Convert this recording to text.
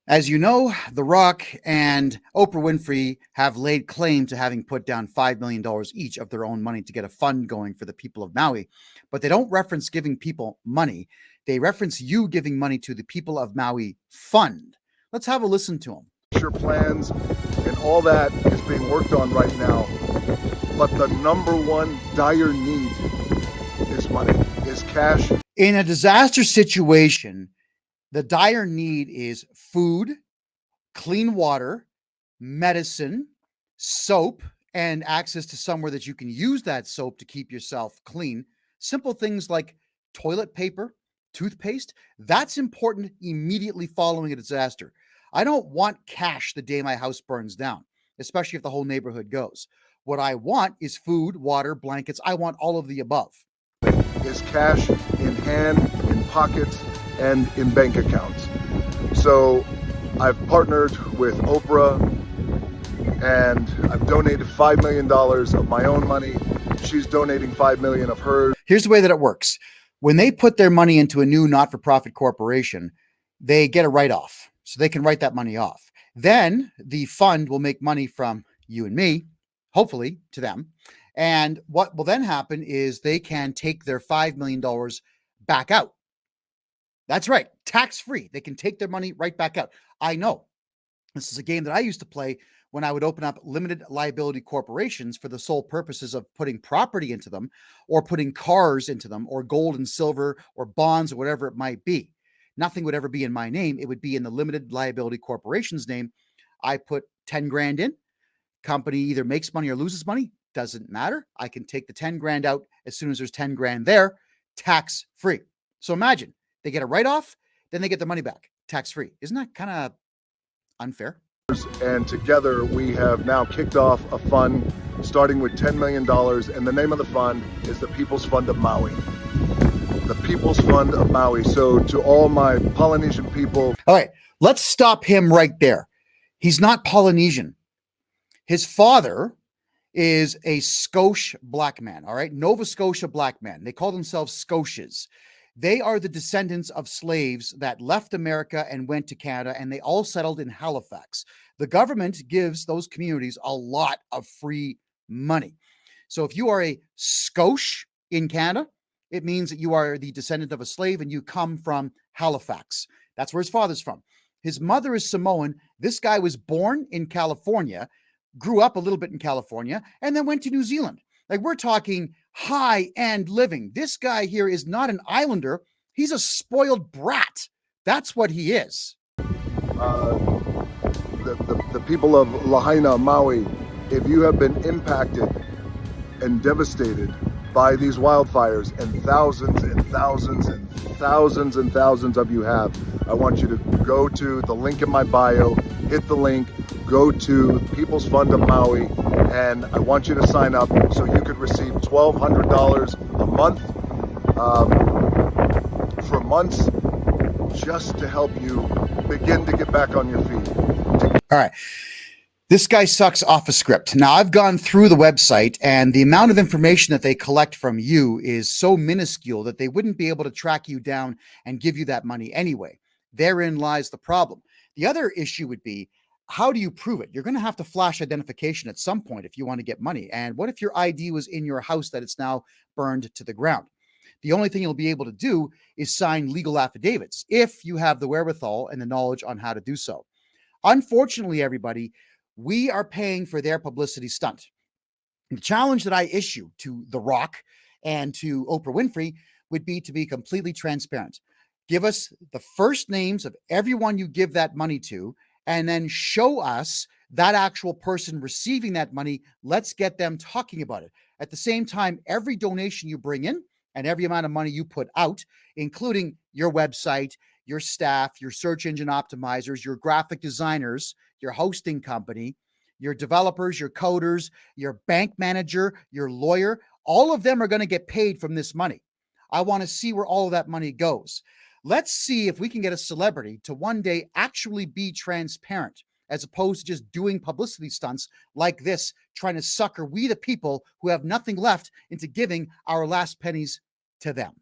As you know, The Rock and Oprah Winfrey have laid claim to having put down $5 million each of their own money to get a fund going for the people of Maui. But they don't reference giving people money. They reference you giving money to the People of Maui Fund. Let's have a listen to them. Your plans and all that is being worked on right now. But the number one dire need is money, is cash. In a disaster situation, the dire need is food, clean water, medicine, soap, and access to somewhere that you can use that soap to keep yourself clean. Simple things like toilet paper, toothpaste, that's important immediately following a disaster. I don't want cash the day my house burns down, especially if the whole neighborhood goes. What I want is food, water, blankets. I want all of the above. Is cash in hand, in pockets, and in bank accounts. So I've partnered with Oprah and I've donated $5 million of my own money. She's donating $5 million of hers. Here's the way that it works. When they put their money into a new not-for-profit corporation, they get a write-off. So they can write that money off. Then the fund will make money from you and me, hopefully to them. And what will then happen is they can take their $5 million back out. That's right. Tax-free. They can take their money right back out. I know. This is a game that I used to play when I would open up limited liability corporations for the sole purposes of putting property into them or putting cars into them or gold and silver or bonds or whatever it might be. Nothing would ever be in my name. It would be in the limited liability corporation's name. I put 10 grand in. Company either makes money or loses money. Doesn't matter. I can take the 10 grand out as soon as there's 10 grand there, tax-free. So imagine they get a write-off, then they get the money back, tax-free. Isn't that kind of unfair? And together we have now kicked off a fund starting with $10 million. And the name of the fund is the People's Fund of Maui. The People's Fund of Maui. So to all my Polynesian people. All right, let's stop him right there. He's not Polynesian. His father is a Scotia black man, all right? Nova Scotia black man. They call themselves Scotias. They are the descendants of slaves that left America and went to Canada, and they all settled in Halifax. The government gives those communities a lot of free money. So if you are a Scotia in Canada, it means that you are the descendant of a slave and you come from Halifax. That's where his father's from. His mother is Samoan. This guy was born in California, grew up a little bit in California, and then went to New Zealand. Like, we're talking high-end living. This guy here is not an islander. He's a spoiled brat. That's what he is. The people of Lahaina, Maui, if you have been impacted and devastated by these wildfires, and thousands and thousands and thousands and thousands of you have, I want you to go to the link in my bio, hit the link, go to People's Fund of Maui, and I want you to sign up so you could receive $1,200 a month for months, just to help you begin to get back on your feet. All right. This guy sucks off a script. Now, I've gone through the website, and the amount of information that they collect from you is so minuscule that they wouldn't be able to track you down and give you that money anyway. Therein lies the problem. The other issue would be, how do you prove it? You're going to have to flash identification at some point if you want to get money. And what if your ID was in your house that it's now burned to the ground? The only thing you'll be able to do is sign legal affidavits if you have the wherewithal and the knowledge on how to do so. Unfortunately, everybody, we are paying for their publicity stunt. The challenge that I issue to The Rock and to Oprah Winfrey would be to be completely transparent. Give us the first names of everyone you give that money to, and then show us that actual person receiving that money. Let's get them talking about it. At the same time, every donation you bring in and every amount of money you put out, including your website, your staff, your search engine optimizers, your graphic designers, your hosting company, your developers, your coders, your bank manager, your lawyer, all of them are going to get paid from this money. I want to see where all of that money goes. Let's see if we can get a celebrity to one day actually be transparent, as opposed to just doing publicity stunts like this, trying to sucker we the people who have nothing left into giving our last pennies to them.